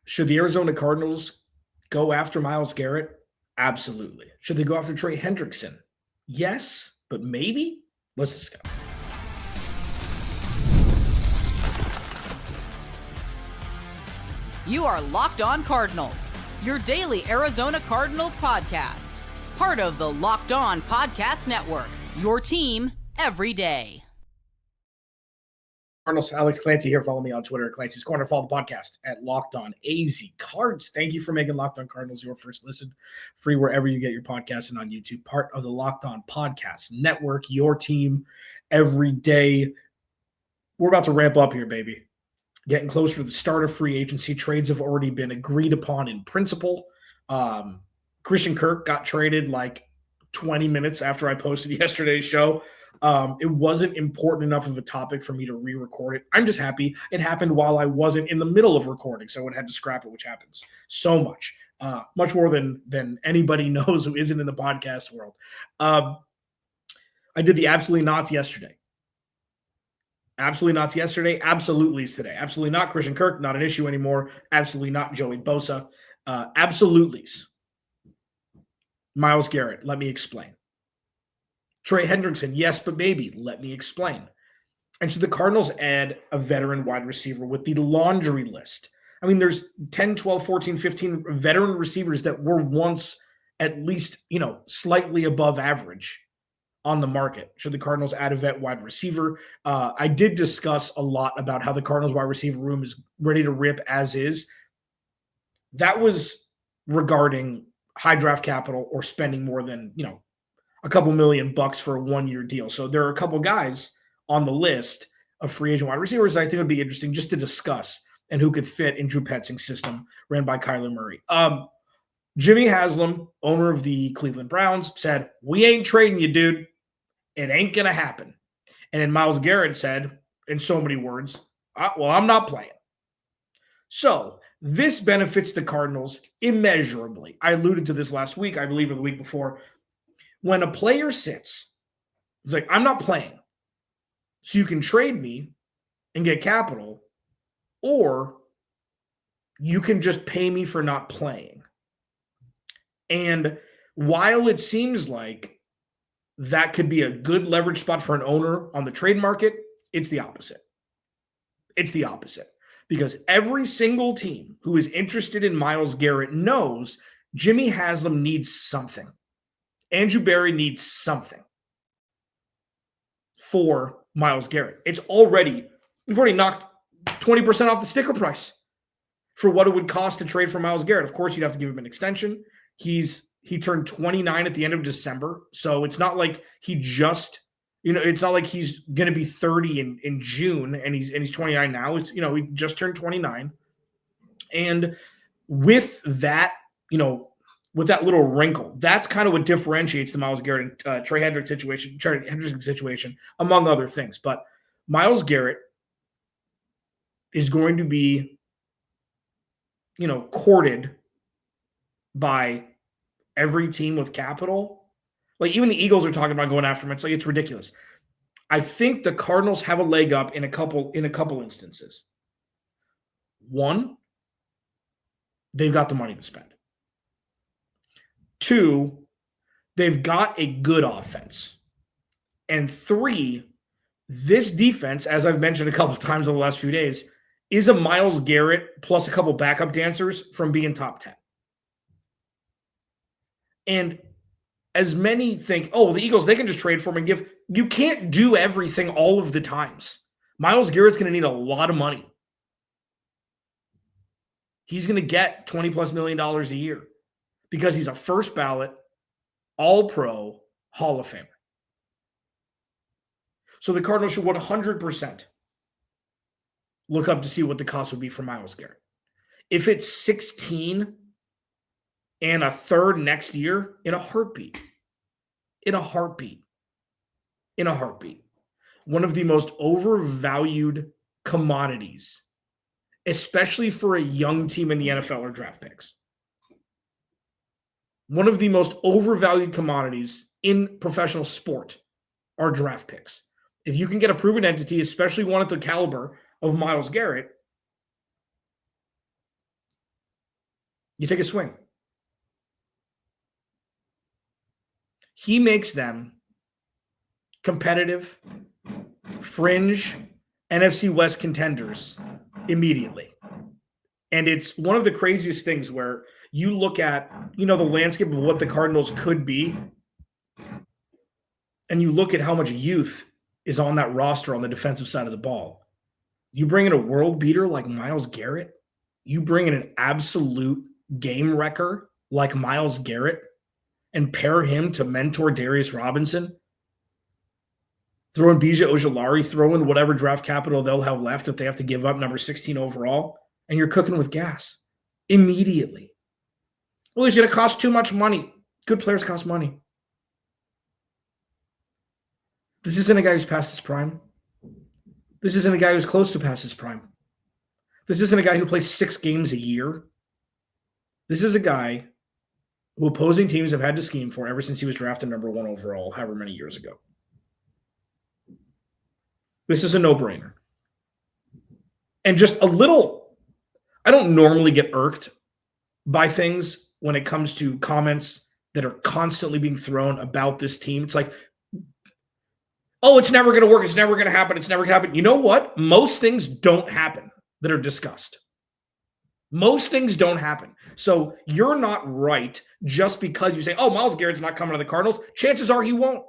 Should the Arizona Cardinals go after Myles Garrett? Absolutely. Should they go after Trey Hendrickson? Yes, but maybe? Let's discuss. You are Locked On Cardinals, your daily Arizona Cardinals podcast. Part of the Locked On Podcast Network, your team every day. Arnold Alex Clancy here. Follow me on Twitter at Clancy's Corner. Follow the podcast at Locked On AZ Cards. Thank you for making Locked On Cardinals your first listen. Free wherever you get your podcasts and on YouTube. Part of the Locked On Podcast Network, your team every day. We're about to ramp up here, baby. Getting closer to the start of free agency. Trades have already been agreed upon in principle. Christian Kirk got traded like 20 minutes after I posted yesterday's show. It wasn't important enough of a topic for me to re-record it. I'm just happy it happened while I wasn't in the middle of recording, so I had to scrap it, which happens so much. Much more than anybody knows who isn't in the podcast world. I did the absolutely nots yesterday. Absolutely nots yesterday. Absolutely's today. Absolutely not Christian Kirk, not an issue anymore. Absolutely not Joey Bosa. Absolutely's. Myles Garrett, let me explain. Trey Hendrickson, yes, but maybe. Let me explain. And should the Cardinals add a veteran wide receiver with the laundry list? I mean, there's 10, 12, 14, 15 veteran receivers that were once at least, slightly above average on the market. Should the Cardinals add a vet wide receiver? I did discuss a lot about how the Cardinals wide receiver room is ready to rip as is. That was regarding high draft capital or spending more than, a couple $1,000,000 for a 1-year deal. So there are a couple guys on the list of free agent wide receivers I think would be interesting just to discuss and who could fit in Drew Petzing's system ran by Kyler Murray. Jimmy Haslam, owner of the Cleveland Browns, said, "We ain't trading you, dude. It ain't going to happen." And then Myles Garrett said, in so many words, "Well, I'm not playing." So this benefits the Cardinals immeasurably. I alluded to this last week, I believe, or the week before. When a player sits, it's like, "I'm not playing. So you can trade me and get capital, or you can just pay me for not playing." And while it seems like that could be a good leverage spot for an owner on the trade market, it's the opposite. It's the opposite. Because every single team who is interested in Myles Garrett knows Jimmy Haslam needs something. Andrew Berry needs something for Myles Garrett. We've already knocked 20% off the sticker price for what it would cost to trade for Myles Garrett. Of course, you'd have to give him an extension. He turned 29 at the end of December, so it's not like he just, it's not like he's going to be 30 in June and he's 29 now. It's, he just turned 29. And with that, with that little wrinkle, that's kind of what differentiates the Myles Garrett and Trey Hendrickson situation, among other things. But Myles Garrett is going to be, courted by every team with capital. Like, even the Eagles are talking about going after him. It's like, it's ridiculous. I think the Cardinals have a leg up in a couple instances. One, they've got the money to spend. Two, they've got a good offense. And three, this defense, as I've mentioned a couple times over the last few days, is a Myles Garrett plus a couple backup dancers from being top 10. And as many think, oh, the Eagles, they can just trade for him and give. You can't do everything all of the times. Myles Garrett's going to need a lot of money. He's going to get $20+ million a year because he's a first ballot, all-pro, Hall of Famer. So the Cardinals should 100% look up to see what the cost would be for Myles Garrett. If it's 16 and a third next year, in a heartbeat. One of the most overvalued commodities, especially for a young team in the NFL, are draft picks. One of the most overvalued commodities in professional sport are draft picks. If you can get a proven entity, especially one at the caliber of Myles Garrett, You take a swing. He makes them competitive, fringe NFC West contenders immediately. And it's one of the craziest things where you look at, the landscape of what the Cardinals could be, and you look at how much youth is on that roster on the defensive side of the ball. You bring in a world beater like Myles Garrett. You bring in an absolute game wrecker like Myles Garrett and pair him to mentor Darius Robinson. Throw in Bija Ojulari, throw in whatever draft capital they'll have left if they have to give up number 16 overall, and you're cooking with gas immediately. Well, he's going to cost too much money. Good players cost money. This isn't a guy who's past his prime. This isn't a guy who's close to past his prime. This isn't a guy who plays 6 games a year. This is a guy who opposing teams have had to scheme for ever since he was drafted number 1 overall, however many years ago. This is a no-brainer. And just a little, I don't normally get irked by things when it comes to comments that are constantly being thrown about this team. It's like, oh, it's never going to work. It's never going to happen. It's never going to happen. You know what? Most things don't happen that are discussed. Most things don't happen. So you're not right just because you say, oh, Myles Garrett's not coming to the Cardinals. Chances are he won't.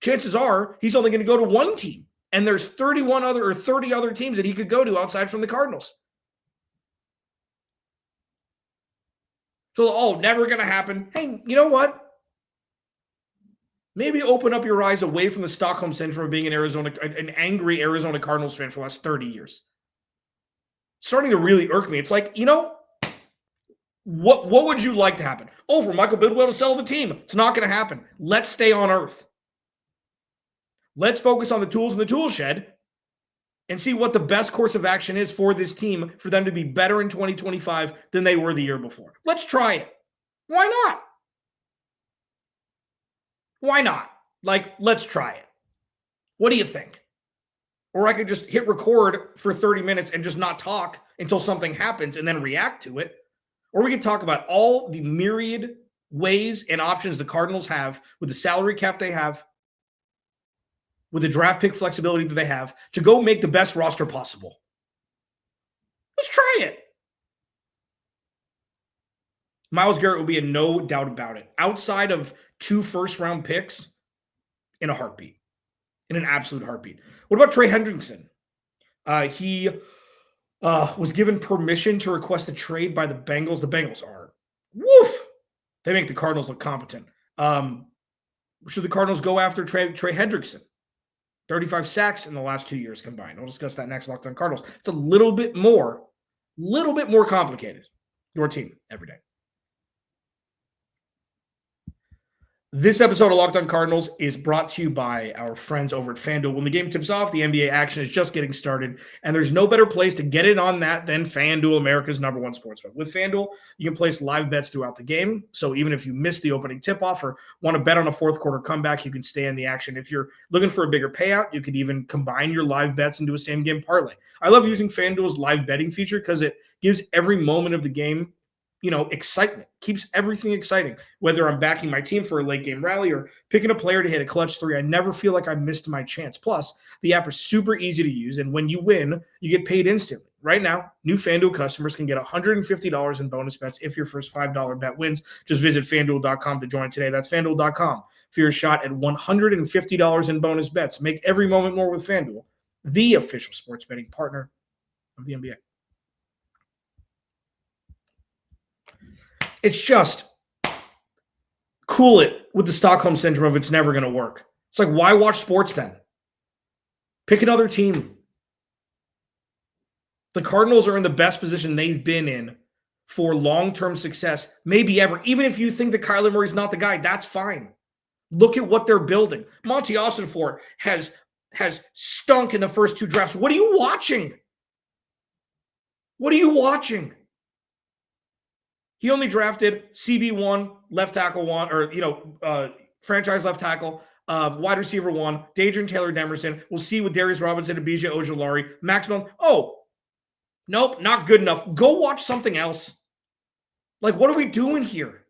Chances are he's only going to go to one team. And there's 30 other teams that he could go to outside from the Cardinals. So, never going to happen. Hey, you know what? Maybe open up your eyes away from the Stockholm Syndrome of being an angry Arizona Cardinals fan for the last 30 years. Starting to really irk me. It's like, what would you like to happen? Oh, for Michael Bidwell to sell the team. It's not going to happen. Let's stay on earth. Let's focus on the tools in the tool shed and see what the best course of action is for this team for them to be better in 2025 than they were the year before. Let's try it. Why not? Why not? Let's try it. What do you think? Or I could just hit record for 30 minutes and just not talk until something happens and then react to it. Or we could talk about all the myriad ways and options the Cardinals have with the salary cap they have, with the draft pick flexibility that they have to go make the best roster possible. Let's try it. Myles Garrett will be a no doubt about it. Outside of 2 first-round picks, in a heartbeat. In an absolute heartbeat. What about Trey Hendrickson? He was given permission to request a trade by the Bengals. The Bengals are, woof! They make the Cardinals look competent. Should the Cardinals go after Trey Hendrickson? 35 sacks in the last 2 years combined. We'll discuss that next. Locked On Cardinals. It's a little bit more complicated. Your team every day. This episode of Locked On Cardinals is brought to you by our friends over at FanDuel. When the game tips off, the NBA action is just getting started, and there's no better place to get in on that than FanDuel, America's #1 sportsbook. With FanDuel, you can place live bets throughout the game, so even if you miss the opening tip-off or want to bet on a fourth quarter comeback, you can stay in the action. If you're looking for a bigger payout, you could even combine your live bets into a same-game parlay. I love using FanDuel's live betting feature because it gives every moment of the game excitement, keeps everything exciting. Whether I'm backing my team for a late game rally or picking a player to hit a clutch 3, I never feel like I missed my chance. Plus, the app is super easy to use, and when you win, you get paid instantly. Right now, new FanDuel customers can get $150 in bonus bets if your first $5 bet wins. Just visit FanDuel.com to join today. That's FanDuel.com for your shot at $150 in bonus bets. Make every moment more with FanDuel, the official sports betting partner of the NBA. It's just cool it with the Stockholm Syndrome of it's never going to work. It's like, why watch sports then? Pick another team. The Cardinals are in the best position they've been in for long-term success, maybe ever. Even if you think that Kyler Murray's not the guy, that's fine. Look at what they're building. Monty Ossenfort has stunk in the first 2 drafts. What are you watching? What are you watching? He only drafted CB1, left tackle 1, or, franchise left tackle, wide receiver 1, Dadrian Taylor-Demerson. We'll see with Darius Robinson and Bija Ojulari. Max Millen. Oh, nope, not good enough. Go watch something else. Like, what are we doing here?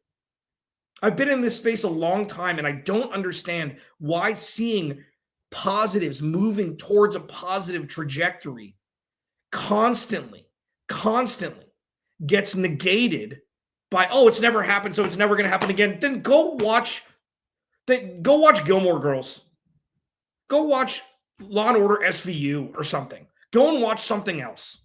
I've been in this space a long time, and I don't understand why seeing positives moving towards a positive trajectory constantly gets negated by, oh, it's never happened, so it's never going to happen again. Then go watch Gilmore Girls. Go watch Law and Order SVU or something. Go and watch something else.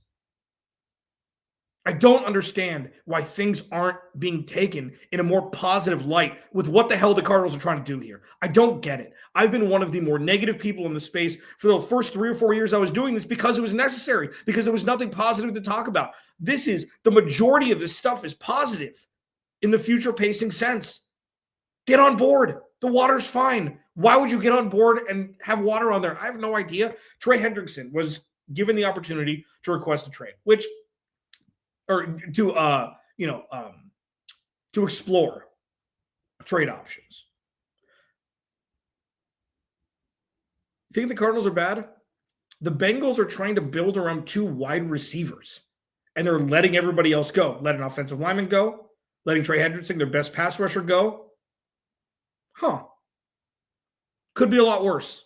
I don't understand why things aren't being taken in a more positive light with what the hell the Cardinals are trying to do here. I don't get it. I've been one of the more negative people in the space for the first 3 or 4 years I was doing this because it was necessary, because there was nothing positive to talk about. The majority of this stuff is positive in the future pacing sense. Get on board. The water's fine. Why would you get on board and have water on there? I have no idea. Trey Hendrickson was given the opportunity to request a trade, to explore trade options. You think the Cardinals are bad? The Bengals are trying to build around 2 wide receivers, and they're letting everybody else go. Let an offensive lineman go, letting Trey Hendrickson, their best pass rusher, go. Could be a lot worse.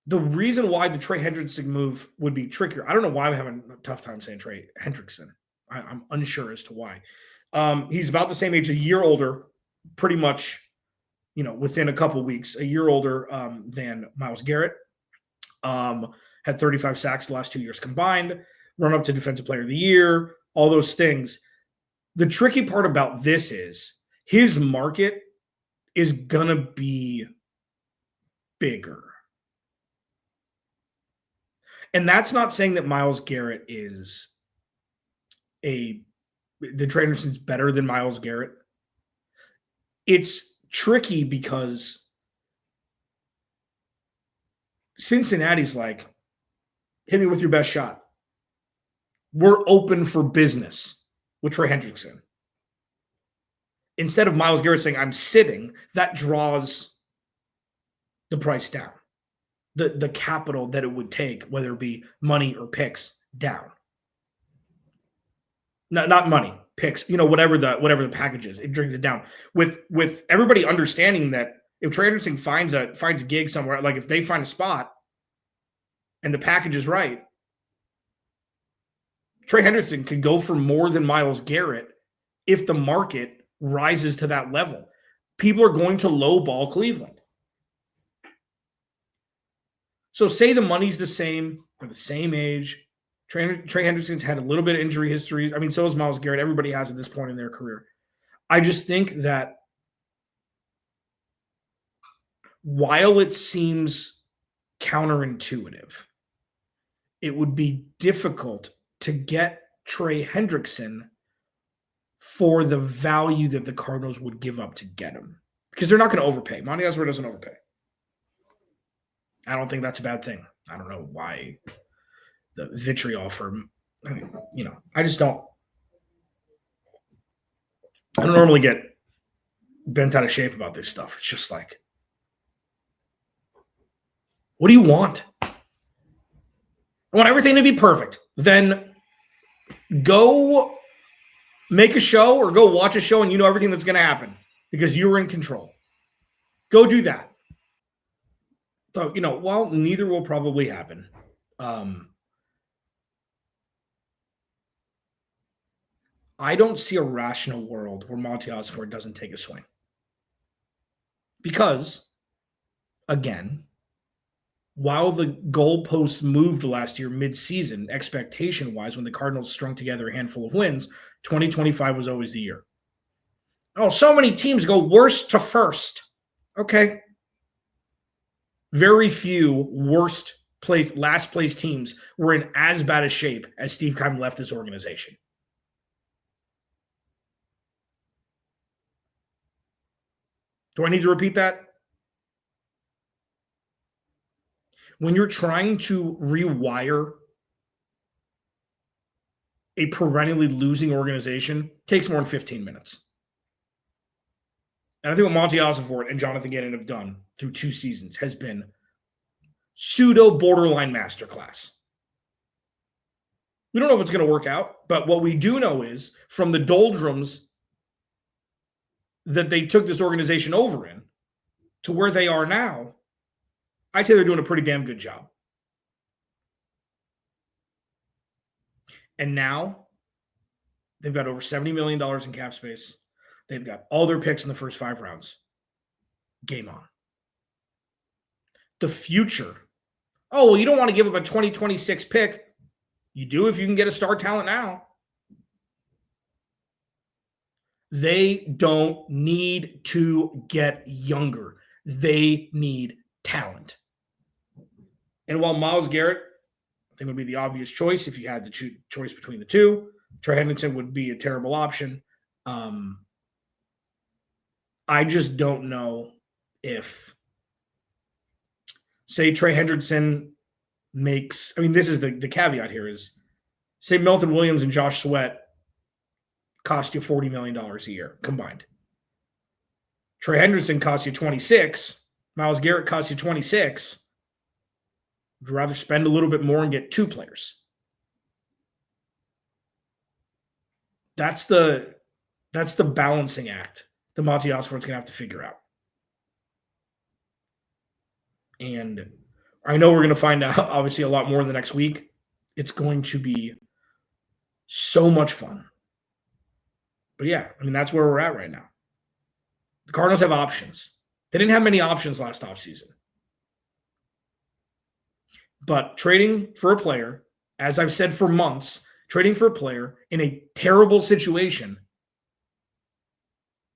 The reason why the Trey Hendrickson move would be trickier, I don't know why I'm having a tough time saying Trey Hendrickson. I'm unsure as to why. He's about the same age, a year older, pretty much, within a couple weeks, a year older than Myles Garrett. Had 35 sacks the last 2 years combined, run up to Defensive Player of the Year, all those things. The tricky part about this is his market is going to be bigger. And that's not saying that Myles Garrett is the Trey Hendrickson's better than Myles Garrett. It's tricky because Cincinnati's like, hit me with your best shot. We're open for business with Trey Hendrickson. Instead of Myles Garrett saying, I'm sitting, that draws the price down. The capital that it would take, whether it be money or picks, down. Not money, picks, whatever the package is, it brings it down. With everybody understanding that if Trey Hendrickson finds a gig somewhere, like if they find a spot and the package is right, Trey Hendrickson could go for more than Myles Garrett if the market rises to that level. People are going to lowball Cleveland. So say the money's the same, or the same age. Trey Hendrickson's had a little bit of injury history. I mean, so is Myles Garrett. Everybody has at this point in their career. I just think that while it seems counterintuitive, it would be difficult to get Trey Hendrickson for the value that the Cardinals would give up to get him. Because they're not going to overpay. Monty Oswald doesn't overpay. I don't think that's a bad thing. I don't know why the vitriol for, I just don't. I don't normally get bent out of shape about this stuff. It's just like, what do you want? I want everything to be perfect. Then go make a show or go watch a show and you know everything that's going to happen because you're in control. Go do that. So, while neither will probably happen, I don't see a rational world where Monty Osford doesn't take a swing. Because, again, while the goalposts moved last year mid-season, expectation-wise, when the Cardinals strung together a handful of wins, 2025 was always the year. Oh, so many teams go worst to first. Okay. Very few last place teams were in as bad a shape as Steve Keim left this organization. Do I need to repeat that? When you're trying to rewire a perennially losing organization, it takes more than 15 minutes. And I think what Monty Oswalt and Jonathan Gannon have done through 2 seasons has been pseudo borderline masterclass. We don't know if it's going to work out, but what we do know is from the doldrums that they took this organization over in to where they are now, I'd say they're doing a pretty damn good job. And now they've got over $70 million in cap space. They've got all their picks in the first 5 rounds. Game on. The future. Oh, well, you don't want to give up a 2026 pick. You do if you can get a star talent now. They don't need to get younger. They need talent. And while Myles Garrett, I think, would be the obvious choice if you had the choice between the two, Trey Hendrickson would be a terrible option. I just don't know if, say, Trey Hendrickson makes, I mean, this is the caveat here is, say Milton Williams and Josh Sweat cost you $40 million a year combined. Trey Hendrickson costs you 26. Myles Garrett costs you 26. Would you rather spend a little bit more and get 2 players? That's the balancing act that Monty Osborne's going to have to figure out. And I know we're going to find out, obviously, a lot more the next week. It's going to be so much fun. But yeah, I mean, that's where we're at right now. The Cardinals have options. They didn't have many options last offseason. But trading for a player, as I've said for months, trading for a player in a terrible situation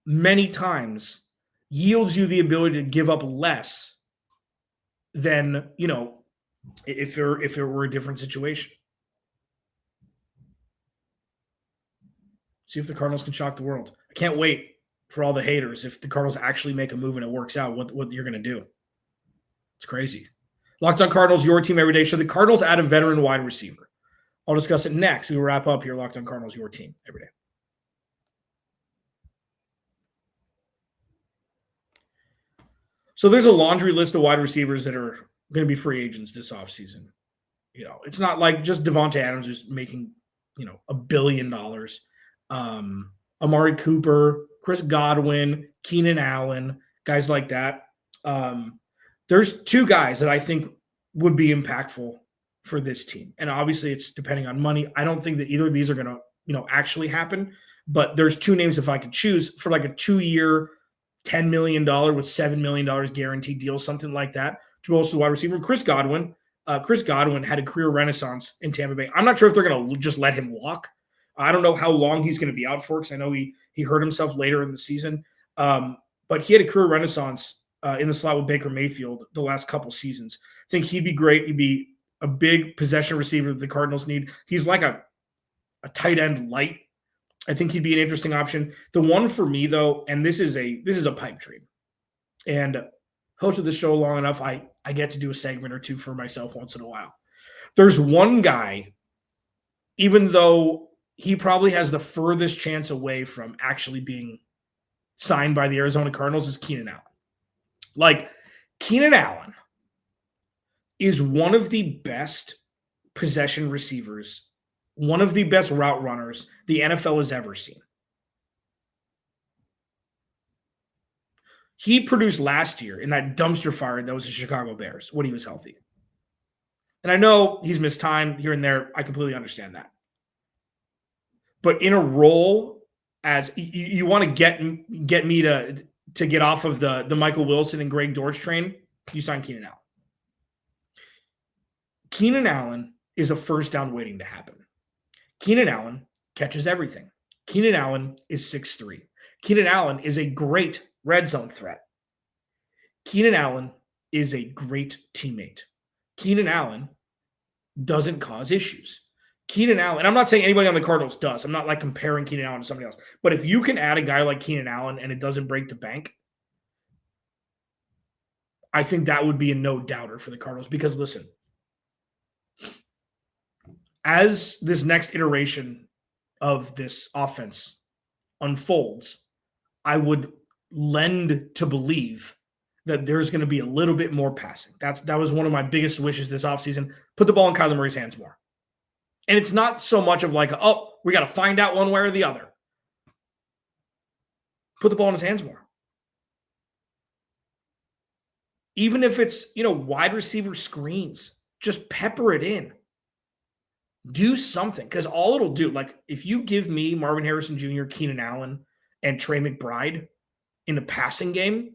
many times yields you the ability to give up less than, if it were a different situation. See if the Cardinals can shock the world. I can't wait for all the haters if the Cardinals actually make a move and it works out, what you're going to do. It's crazy. Locked On Cardinals, your team every day. So the Cardinals add a veteran wide receiver. I'll discuss it next. We wrap up here. Locked On Cardinals, your team every day. So there's a laundry list of wide receivers that are going to be free agents this offseason. It's not like just Devontae Adams who's making, $1 billion. Amari Cooper, Chris Godwin, Keenan Allen, guys like that. There's 2 guys that I think would be impactful for this team. And obviously it's depending on money. I don't think that either of these are going to, actually happen, but there's 2 names if I could choose for like a 2-year, $10 million with $7 million guaranteed deal, something like that, to bolster the wide receiver. Chris Godwin. Chris Godwin had a career renaissance in Tampa Bay. I'm not sure if they're going to just let him walk. I don't know how long he's going to be out for because I know he hurt himself later in the season. But he had a career renaissance in the slot with Baker Mayfield the last couple seasons. I think he'd be great. He'd be a big possession receiver that the Cardinals need. He's like a tight end light. I think he'd be an interesting option. The one for me, though, and this is a pipe dream, and hosted the show long enough, I get to do a segment or 2 for myself once in a while. There's one guy, even though he probably has the furthest chance away from actually being signed by the Arizona Cardinals, is Keenan Allen. Like, Keenan Allen is one of the best possession receivers, one of the best route runners the NFL has ever seen. He produced last year in that dumpster fire that was the Chicago Bears when he was healthy. And I know he's missed time here and there. I completely understand that. But in a role as you want to get me to get off of the Michael Wilson and Greg Dortch train, you sign Keenan Allen. Keenan Allen is a first down waiting to happen. Keenan Allen catches everything. Keenan Allen is 6'3". Keenan Allen is a great red zone threat. Keenan Allen is a great teammate. Keenan Allen doesn't cause issues. Keenan Allen, and I'm not saying anybody on the Cardinals does. I'm not like comparing Keenan Allen to somebody else. But if you can add a guy like Keenan Allen and it doesn't break the bank, I think that would be a no-doubter for the Cardinals. Because listen, as this next iteration of this offense unfolds, I would lend to believe that there's going to be a little bit more passing. That was one of my biggest wishes this offseason. Put the ball in Kyler Murray's hands more. And it's not so much of like, oh, we got to find out one way or the other. Put the ball in his hands more. Even if it's, wide receiver screens, just pepper it in. Do something, because all it'll do, like if you give me Marvin Harrison Jr., Keenan Allen, and Trey McBride in a passing game,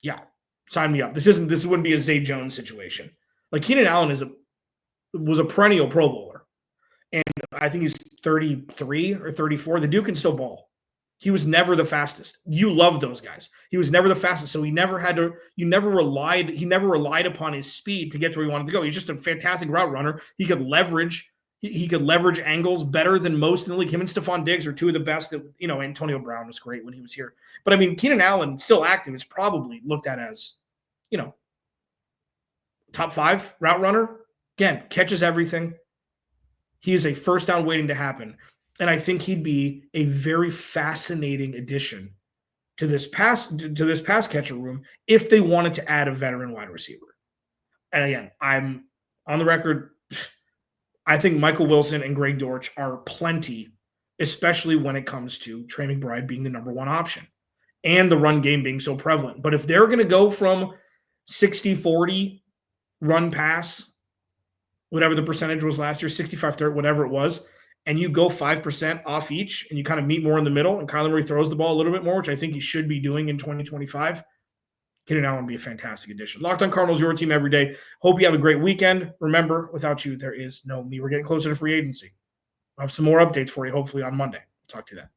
yeah, sign me up. This wouldn't be a Zay Jones situation. Like Keenan Allen was a perennial Pro Bowler, and I think he's 33 or 34. The dude can still ball. He was never the fastest. You love those guys. He was never the fastest, so he never relied upon his speed to get to where he wanted to go. He's just a fantastic route runner. He could leverage angles better than most in the league. Him and Stephon Diggs are two of the best. Antonio Brown was great when he was here. But I mean, Keenan Allen, still active, is probably looked at as, top 5 route runner. Again, catches everything. He is a first down waiting to happen. And I think he'd be a very fascinating addition to this pass catcher room if they wanted to add a veteran wide receiver. And again, I'm on the record. I think Michael Wilson and Greg Dortch are plenty, especially when it comes to Trey McBride being the number 1 option and the run game being so prevalent. But if they're going to go from 60-40 run pass, whatever the percentage was last year, 65-30, whatever it was, and you go 5% off each and you kind of meet more in the middle and Kyler Murray throws the ball a little bit more, which I think he should be doing in 2025, Keenan Allen would be a fantastic addition. Locked on Cardinals, your team every day. Hope you have a great weekend. Remember, without you, there is no me. We're getting closer to free agency. I'll have some more updates for you, hopefully on Monday. Talk to you then.